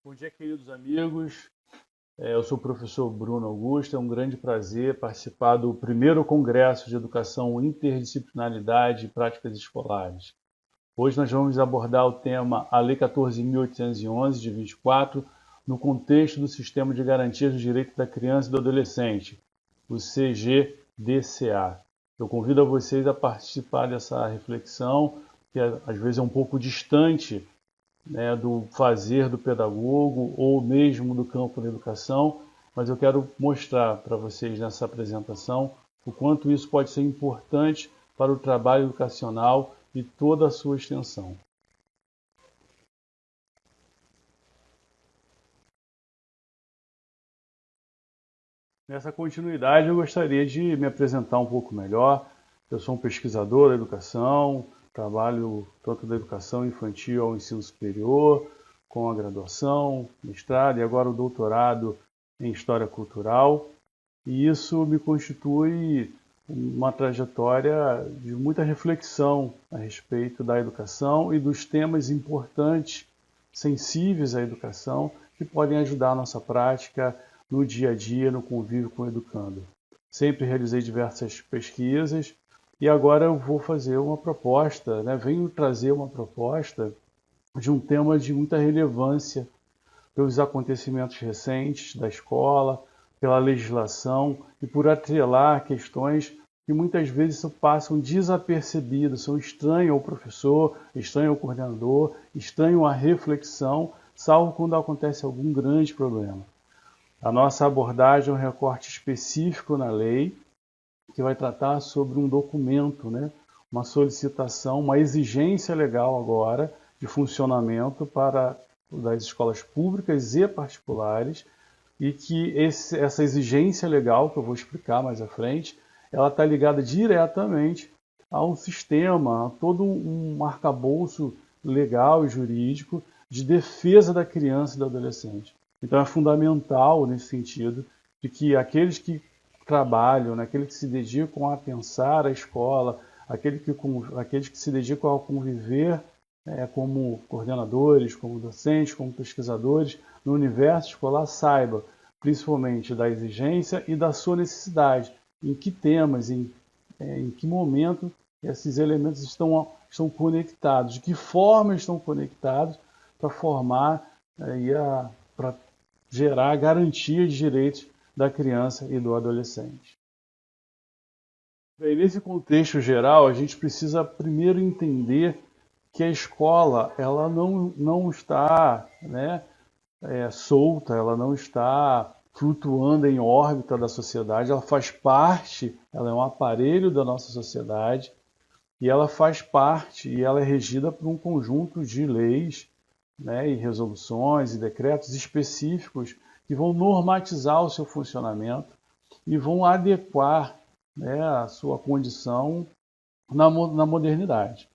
Bom dia, queridos amigos. Eu sou o professor Bruno Augusto. É um grande prazer participar do primeiro Congresso de Educação, Interdisciplinaridade e Práticas Escolares. Hoje nós vamos abordar o tema A Lei 14.811, de 24, no contexto do Sistema de Garantias dos Direitos da Criança e do Adolescente, o CGDCA. Eu convido a vocês a participar dessa reflexão, que às vezes é um pouco distante, né, do fazer do pedagogo ou mesmo do campo da educação, mas eu quero mostrar para vocês nessa apresentação o quanto isso pode ser importante para o trabalho educacional e toda a sua extensão. Nessa continuidade, eu gostaria de me apresentar um pouco melhor. Eu sou um pesquisador da educação, trabalho tanto da educação infantil ao ensino superior, com a graduação, mestrado e agora o doutorado em História Cultural. E isso me constitui uma trajetória de muita reflexão a respeito da educação e dos temas importantes, sensíveis à educação, que podem ajudar a nossa prática no dia a dia, no convívio com o educando. Sempre realizei diversas pesquisas e agora eu vou fazer uma proposta, venho trazer uma proposta de um tema de muita relevância pelos acontecimentos recentes da escola, pela legislação e por atrelar questões que muitas vezes passam desapercebidas, são estranhas ao professor, estranhas ao coordenador, estranhas à reflexão, salvo quando acontece algum grande problema. A nossa abordagem é um recorte específico na lei, que vai tratar sobre um documento, uma solicitação, uma exigência legal agora de funcionamento para das escolas públicas e particulares, e que essa exigência legal, que eu vou explicar mais à frente, ela está ligada diretamente a um sistema, a todo um arcabouço legal e jurídico de defesa da criança e do adolescente. Então é fundamental nesse sentido de que aqueles que trabalham, aqueles que se dedicam a pensar a escola, aqueles que se dedicam a conviver como coordenadores, como docentes, como pesquisadores no universo escolar, saiba principalmente da exigência e da sua necessidade, em que temas, em que momento esses elementos estão conectados, de que forma estão conectados para formar para gerar a garantia de direitos da criança e do adolescente. Bem, nesse contexto geral, a gente precisa primeiro entender que a escola ela não está solta, ela não está flutuando em órbita da sociedade, ela faz parte, ela é um aparelho da nossa sociedade e ela faz parte e ela é regida por um conjunto de leis, e resoluções e decretos específicos que vão normatizar o seu funcionamento e vão adequar a sua condição na modernidade.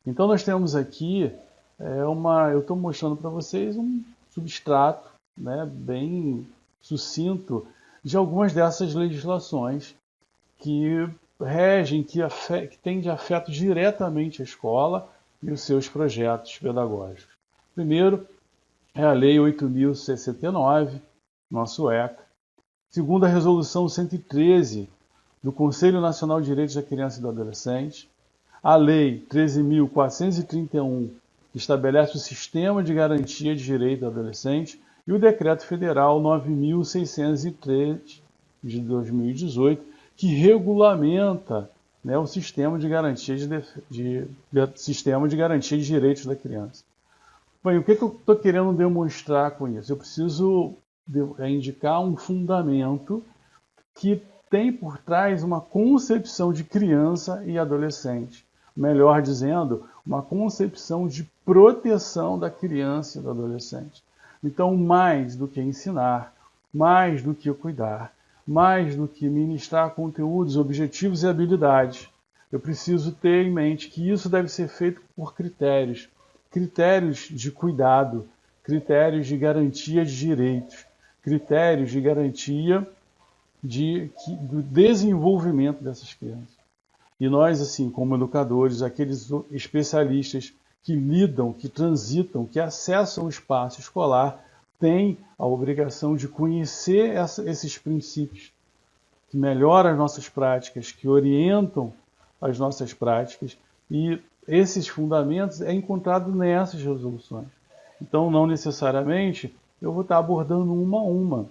Então nós temos aqui, eu estou mostrando para vocês um substrato bem sucinto de algumas dessas legislações que regem, que têm de afeto diretamente a escola e os seus projetos pedagógicos. Primeiro é a Lei 8.069, nosso ECA. Segundo, a Resolução 113 do Conselho Nacional de Direitos da Criança e do Adolescente. A Lei 13.431, que estabelece o Sistema de Garantia de Direito do Adolescente, e o Decreto Federal 9.603, de 2018, que regulamenta o Sistema de Garantia Sistema de Garantia de Direitos da Criança. Bem, o que eu estou querendo demonstrar com isso? Eu preciso indicar um fundamento que tem por trás uma concepção de criança e adolescente. Melhor dizendo, uma concepção de proteção da criança e do adolescente. Então, mais do que ensinar, mais do que cuidar, mais do que ministrar conteúdos, objetivos e habilidades, eu preciso ter em mente que isso deve ser feito por critérios de cuidado, critérios de garantia de direitos, critérios de garantia do desenvolvimento dessas crianças. E nós, assim, como educadores, aqueles especialistas que lidam, que transitam, que acessam o espaço escolar, tem a obrigação de conhecer esses princípios que melhoram as nossas práticas, que orientam as nossas práticas, e esses fundamentos é encontrado nessas resoluções. Então, não necessariamente eu vou estar abordando uma a uma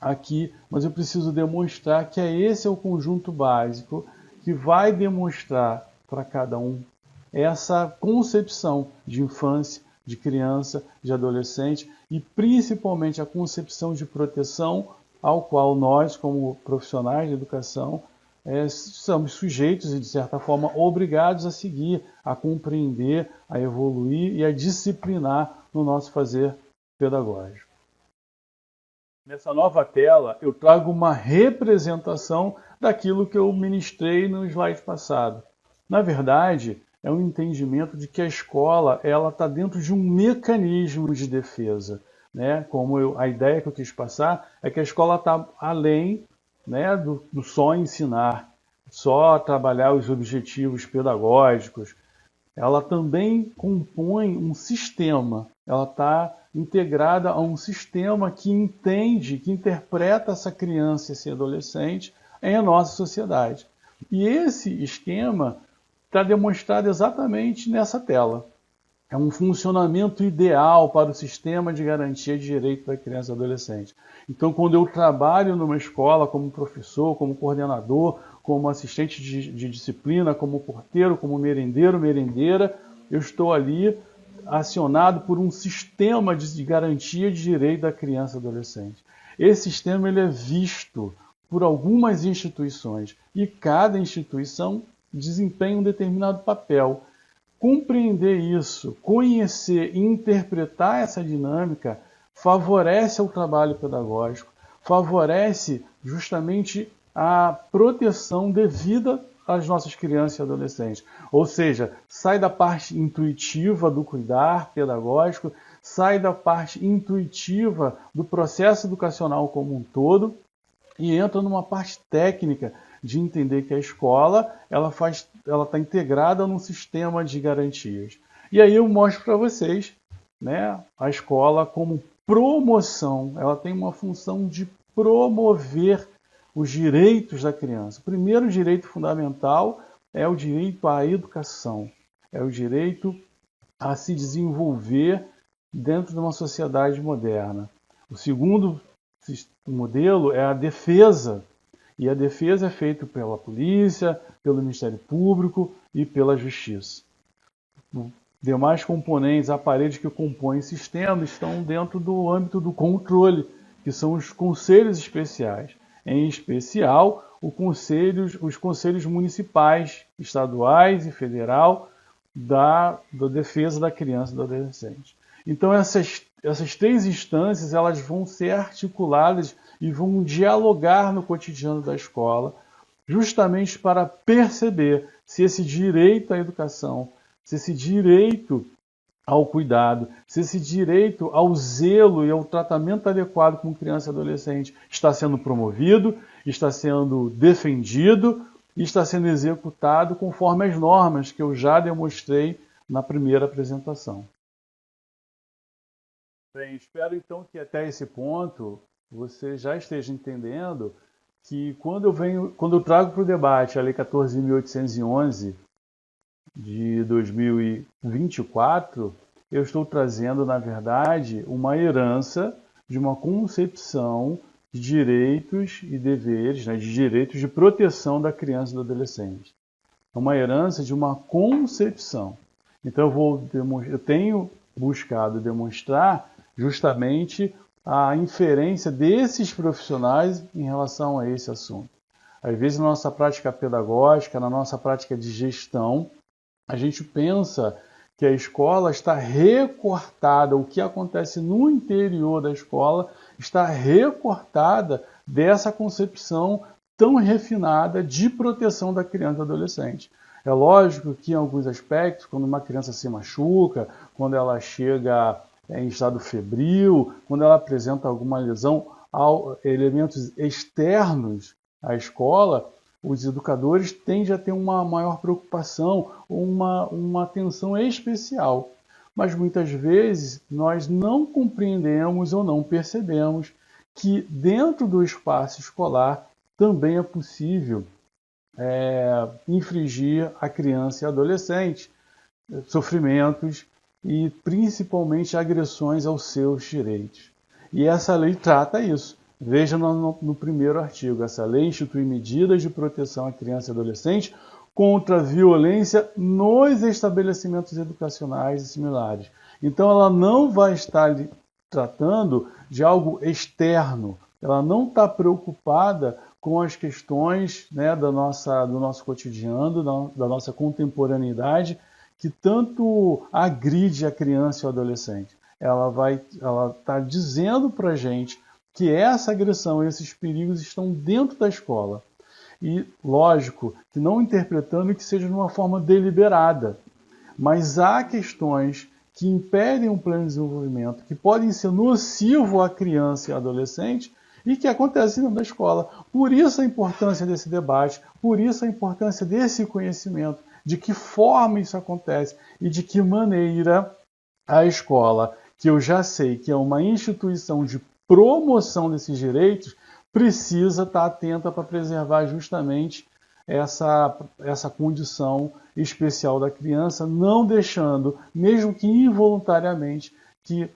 aqui, mas eu preciso demonstrar que esse é o conjunto básico que vai demonstrar para cada um essa concepção de infância, de criança, de adolescente e principalmente a concepção de proteção ao qual nós, como profissionais de educação, somos sujeitos e, de certa forma, obrigados a seguir, a compreender, a evoluir e a disciplinar no nosso fazer pedagógico. Nessa nova tela, eu trago uma representação daquilo que eu ministrei no slide passado. Na verdade, é um entendimento de que a escola está dentro de um mecanismo de defesa. Né? A ideia que eu quis passar é que a escola está além, né, do só ensinar, só trabalhar os objetivos pedagógicos. Ela também compõe um sistema, ela está integrada a um sistema que entende, que interpreta essa criança, esse adolescente em a nossa sociedade. E esse esquema está demonstrado exatamente nessa tela. É um funcionamento ideal para o sistema de garantia de direito da criança e adolescente. Então, quando eu trabalho numa escola como professor, como coordenador, como assistente de disciplina, como porteiro, como merendeiro, merendeira, eu estou ali acionado por um sistema de garantia de direito da criança e adolescente. Esse sistema ele é visto por algumas instituições e cada instituição desempenha um determinado papel. Compreender isso, conhecer e interpretar essa dinâmica favorece o trabalho pedagógico, favorece justamente a proteção devida às nossas crianças e adolescentes. Ou seja, sai da parte intuitiva do cuidar pedagógico, sai da parte intuitiva do processo educacional como um todo e entra numa parte técnica de entender que a escola ela está integrada num sistema de garantias. E aí eu mostro para vocês, né, a escola como promoção. Ela tem uma função de promover os direitos da criança. O primeiro direito fundamental é o direito à educação, é o direito a se desenvolver dentro de uma sociedade moderna. O segundo modelo é a defesa. E a defesa é feita pela polícia, pelo Ministério Público e pela Justiça. Os demais componentes, aparelhos que compõem o sistema, estão dentro do âmbito do controle, que são os conselhos especiais. Em especial, os conselhos municipais, estaduais e federal da defesa da criança e do adolescente. Então, essas três instâncias elas vão ser articuladas e vão dialogar no cotidiano da escola, justamente para perceber se esse direito à educação, se esse direito ao cuidado, se esse direito ao zelo e ao tratamento adequado com criança e adolescente está sendo promovido, está sendo defendido e está sendo executado conforme as normas que eu já demonstrei na primeira apresentação. Bem, espero então que até esse ponto você já esteja entendendo que quando eu trago para o debate a Lei 14.811 de 2024, eu estou trazendo, na verdade, uma herança de uma concepção de direitos e deveres, né, de direitos de proteção da criança e do adolescente. É uma herança de uma concepção. Então eu tenho buscado demonstrar justamente a inferência desses profissionais em relação a esse assunto. Às vezes, na nossa prática pedagógica, na nossa prática de gestão, a gente pensa que a escola está recortada, o que acontece no interior da escola está recortada dessa concepção tão refinada de proteção da criança e adolescente. É lógico que em alguns aspectos, quando uma criança se machuca, quando ela chega em estado febril, quando ela apresenta alguma lesão a elementos externos à escola, os educadores tendem a ter uma maior preocupação, uma atenção especial. mas muitas vezes nós não compreendemos ou não percebemos que dentro do espaço escolar também é possível infligir à criança e adolescente sofrimentos e principalmente agressões aos seus direitos. E essa lei trata isso. Veja no primeiro artigo, essa lei institui medidas de proteção à criança e adolescente contra a violência nos estabelecimentos educacionais e similares. Então ela não vai estar tratando de algo externo, ela não está preocupada com as questões, né, do nosso cotidiano, da nossa contemporaneidade, que tanto agride a criança e o adolescente. Ela está dizendo para a gente que essa agressão, esses perigos estão dentro da escola. E, lógico, que não interpretando que seja de uma forma deliberada, mas há questões que impedem o pleno desenvolvimento, que podem ser nocivos à criança e ao adolescente e que acontecem dentro da escola. Por isso a importância desse debate, por isso a importância desse conhecimento, de que forma isso acontece e de que maneira a escola, que eu já sei que é uma instituição de promoção desses direitos, precisa estar atenta para preservar justamente essa condição especial da criança, não deixando, mesmo que involuntariamente, que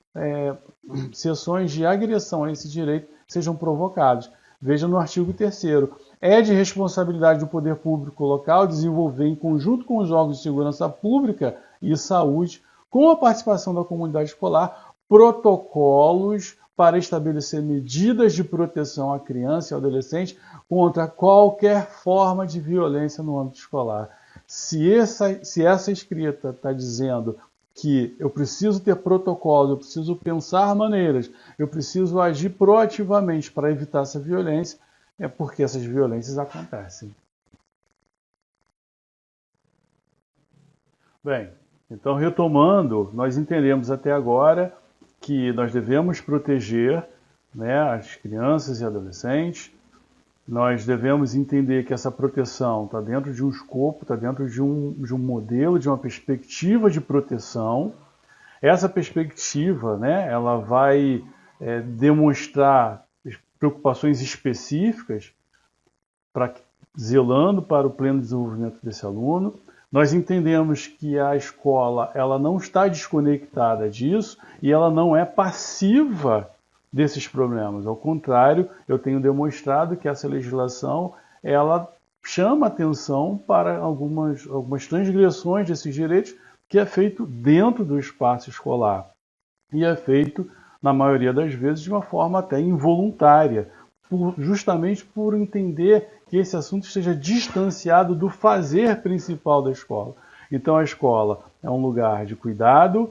sessões de agressão a esse direito sejam provocadas. Veja no artigo 3º. É de responsabilidade do poder público local desenvolver, em conjunto com os órgãos de segurança pública e saúde, com a participação da comunidade escolar, protocolos para estabelecer medidas de proteção à criança e ao adolescente contra qualquer forma de violência no âmbito escolar. Se essa escrita está dizendo que eu preciso ter protocolos, eu preciso pensar maneiras, eu preciso agir proativamente para evitar essa violência, é porque essas violências acontecem. Bem, então retomando, nós entendemos até agora que nós devemos proteger, né, as crianças e adolescentes. Nós devemos entender que essa proteção está dentro de um escopo, está dentro de um modelo, de uma perspectiva de proteção. Essa perspectiva, né, ela vai demonstrar preocupações específicas, zelando para o pleno desenvolvimento desse aluno. Nós entendemos que a escola ela não está desconectada disso e ela não é passiva desses problemas. Ao contrário, eu tenho demonstrado que essa legislação ela chama atenção para algumas transgressões desses direitos que é feito dentro do espaço escolar. E é feito, na maioria das vezes, de uma forma até involuntária, justamente por entender que esse assunto esteja distanciado do fazer principal da escola. Então a escola é um lugar de cuidado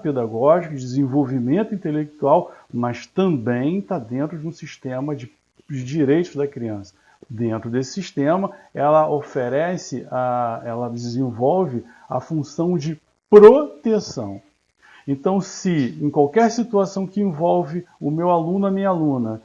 pedagógico, de desenvolvimento intelectual, mas também está dentro de um sistema de direitos da criança. Dentro desse sistema, ela ela desenvolve a função de proteção. Então, se em qualquer situação que envolve o meu aluno, a minha aluna,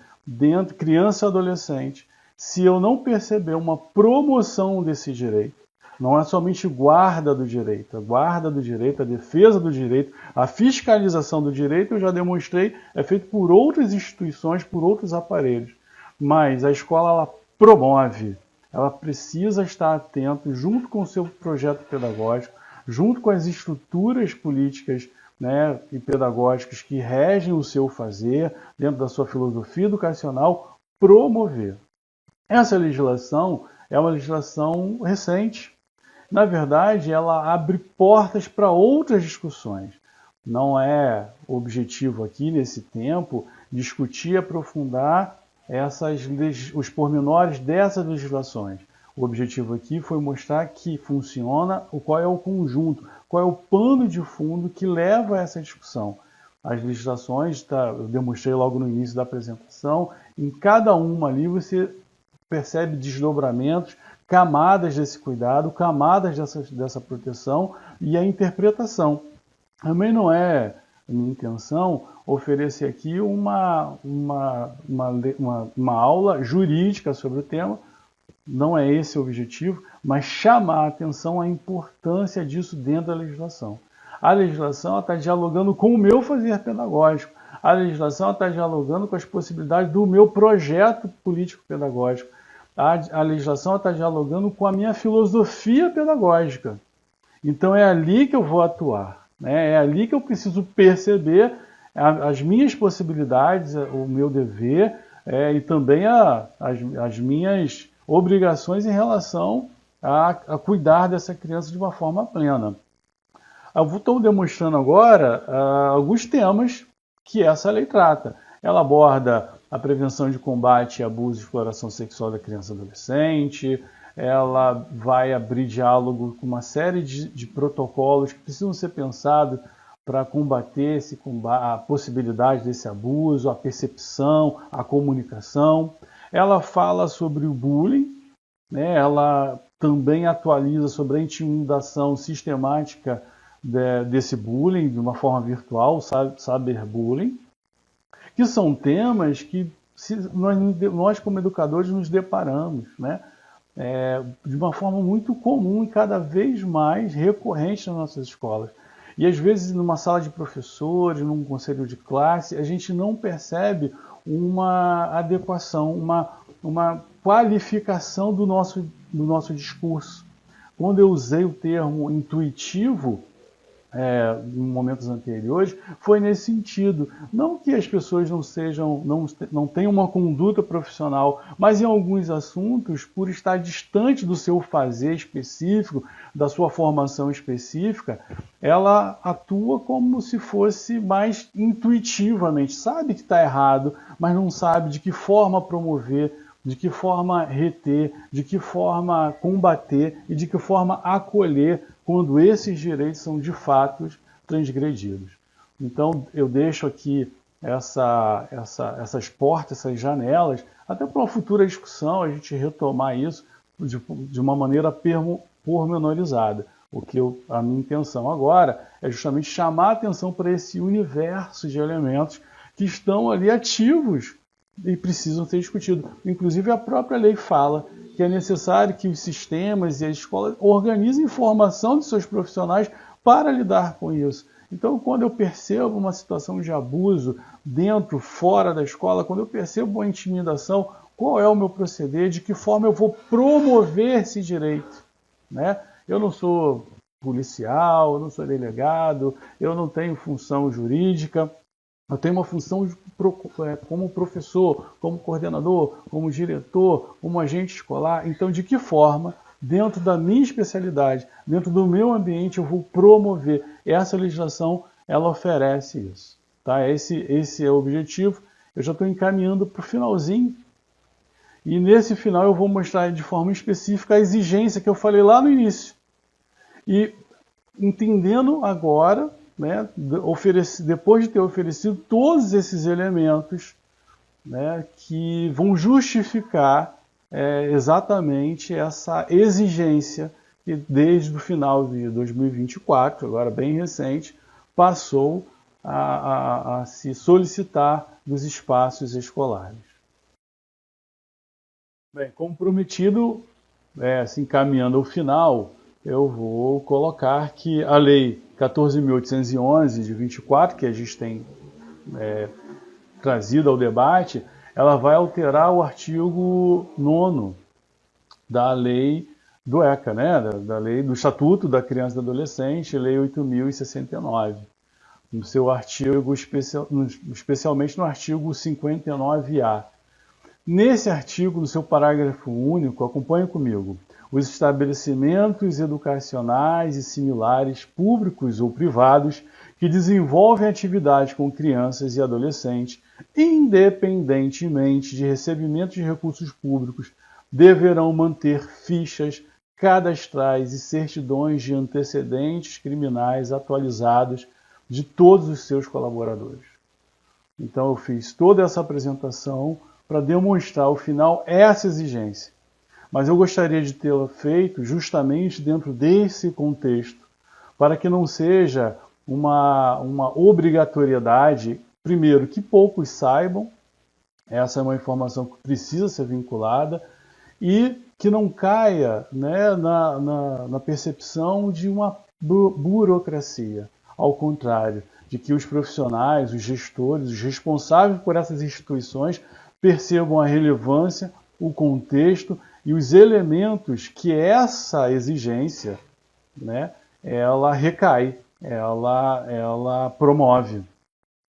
criança e adolescente, se eu não perceber uma promoção desse direito, não é somente guarda do direito, a defesa do direito, a fiscalização do direito, eu já demonstrei, é feito por outras instituições, por outros aparelhos. Mas a escola ela promove, ela precisa estar atenta, junto com o seu projeto pedagógico, junto com as estruturas políticas, né, e pedagógicas que regem o seu fazer, dentro da sua filosofia educacional, promover. Essa legislação é uma legislação recente. Na verdade, ela abre portas para outras discussões. Não é objetivo aqui, nesse tempo, discutir e aprofundar os pormenores dessas legislações. O objetivo aqui foi mostrar que funciona, qual é o conjunto, qual é o pano de fundo que leva a essa discussão. As legislações, eu demonstrei logo no início da apresentação, em cada uma ali você percebe desdobramentos, camadas desse cuidado, camadas dessa proteção e a interpretação. Também não é minha intenção oferecer aqui uma aula jurídica sobre o tema, não é esse o objetivo, mas chamar a atenção à importância disso dentro da legislação. A legislação está dialogando com o meu fazer pedagógico. A legislação está dialogando com as possibilidades do meu projeto político-pedagógico. A legislação está dialogando com a minha filosofia pedagógica. Então é ali que eu vou atuar, né? É ali que eu preciso perceber as minhas possibilidades, o meu dever e também as minhas obrigações em relação a cuidar dessa criança de uma forma plena. Eu estou demonstrando agora alguns temas que essa lei trata. Ela aborda a prevenção de combate a abuso e exploração sexual da criança e adolescente, ela vai abrir diálogo com uma série de protocolos que precisam ser pensados para combater a possibilidade desse abuso, a percepção, a comunicação. Ela fala sobre o bullying, né? Ela também atualiza sobre a intimidação sistemática desse bullying de uma forma virtual, cyberbullying, que são temas que nós como educadores nos deparamos, né? De uma forma muito comum e cada vez mais recorrente nas nossas escolas. E às vezes numa sala de professores, num conselho de classe, a gente não percebe uma adequação, uma qualificação do nosso discurso. Quando eu usei o termo intuitivo, em momentos anteriores, foi nesse sentido. Não que as pessoas não tenham uma conduta profissional, mas em alguns assuntos, por estar distante do seu fazer específico, da sua formação específica, ela atua como se fosse mais intuitivamente. Sabe que está errado, mas não sabe de que forma promover, de que forma reter, de que forma combater e de que forma acolher quando esses direitos são de fato transgredidos. Então eu deixo aqui essas portas, essas janelas, até para uma futura discussão, a gente retomar isso de uma maneira pormenorizada. A minha intenção agora é justamente chamar a atenção para esse universo de elementos que estão ali ativos e precisam ser discutidos. Inclusive a própria lei fala que é necessário que os sistemas e as escolas organizem formação de seus profissionais para lidar com isso. Então, quando eu percebo uma situação de abuso dentro, fora da escola, quando eu percebo uma intimidação, qual é o meu proceder, de que forma eu vou promover esse direito, né? Eu não sou policial, eu não sou delegado, eu não tenho função jurídica, eu tenho uma função como professor, como coordenador, como diretor, como agente escolar. Então, de que forma, dentro da minha especialidade, dentro do meu ambiente, eu vou promover? Essa legislação, ela oferece isso. Tá? Esse é o objetivo. Eu já estou encaminhando para o finalzinho. E nesse final eu vou mostrar de forma específica a exigência que eu falei lá no início. E entendendo agora, né, depois de ter oferecido todos esses elementos, né, que vão justificar exatamente essa exigência que desde o final de 2024, agora bem recente, passou a se solicitar dos espaços escolares. Bem, como prometido, assim, caminhando ao final, eu vou colocar que a Lei 14.811 de 24, que a gente tem trazido ao debate, ela vai alterar o artigo 9º da lei do ECA, né? da lei do Estatuto da Criança e do Adolescente, Lei 8.069, no seu artigo, especialmente no artigo 59A. Nesse artigo, no seu parágrafo único, acompanhe comigo, os estabelecimentos educacionais e similares, públicos ou privados, que desenvolvem atividades com crianças e adolescentes, independentemente de recebimento de recursos públicos, deverão manter fichas cadastrais e certidões de antecedentes criminais atualizados de todos os seus colaboradores. Então eu fiz toda essa apresentação para demonstrar ao final essa exigência. Mas eu gostaria de tê-la feito justamente dentro desse contexto, para que não seja uma obrigatoriedade, primeiro, que poucos saibam, essa é uma informação que precisa ser vinculada, e que não caia, né, na percepção de uma burocracia. ao contrário, de que os profissionais, os gestores, os responsáveis por essas instituições percebam a relevância, o contexto e os elementos que essa exigência, né, ela recai, ela promove.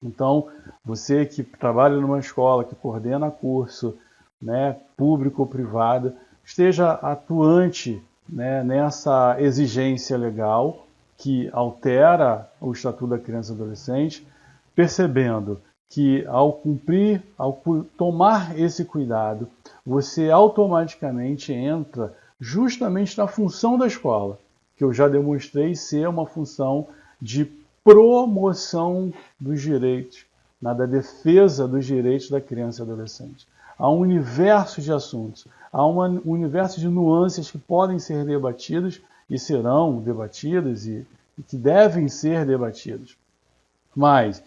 Então, você que trabalha numa escola, que coordena curso, né, público ou privado, esteja atuante, né, nessa exigência legal que altera o Estatuto da Criança e Adolescente, percebendo que ao tomar esse cuidado, você automaticamente entra justamente na função da escola, que eu já demonstrei ser uma função de promoção dos direitos, da defesa dos direitos da criança e adolescente. Há um universo de assuntos, há um universo de nuances que podem ser debatidas e serão debatidas e que devem ser debatidas. Mas,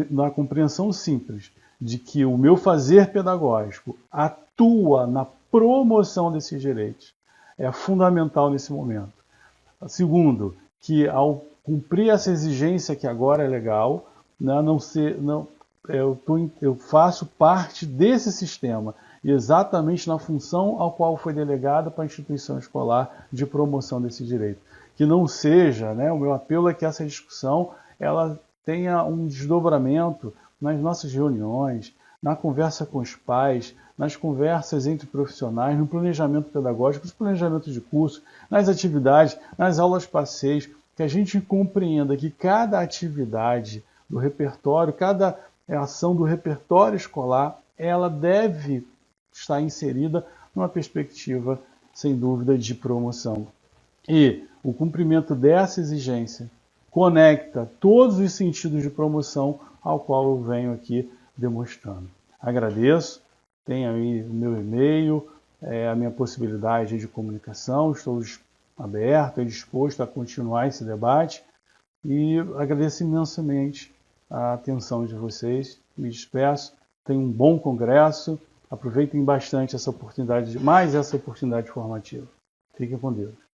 na compreensão simples de que o meu fazer pedagógico atua na promoção desses direitos, é fundamental nesse momento. Segundo, que ao cumprir essa exigência que agora é legal, né, eu faço parte desse sistema, exatamente na função ao qual foi delegada para a instituição escolar de promoção desse direito. Que não seja, né, o meu apelo é que essa discussão ela tenha um desdobramento nas nossas reuniões, na conversa com os pais, nas conversas entre profissionais, no planejamento pedagógico, no planejamento de curso, nas atividades, nas aulas passeios, que a gente compreenda que cada atividade do repertório, cada ação do repertório escolar, ela deve estar inserida numa perspectiva, sem dúvida, de promoção. E o cumprimento dessa exigência conecta todos os sentidos de promoção ao qual eu venho aqui demonstrando. Agradeço, tem aí o meu e-mail, a minha possibilidade de comunicação, estou aberto e disposto a continuar esse debate e agradeço imensamente a atenção de vocês, me despeço, tenham um bom congresso, aproveitem bastante essa oportunidade, mais essa oportunidade formativa. Fiquem com Deus.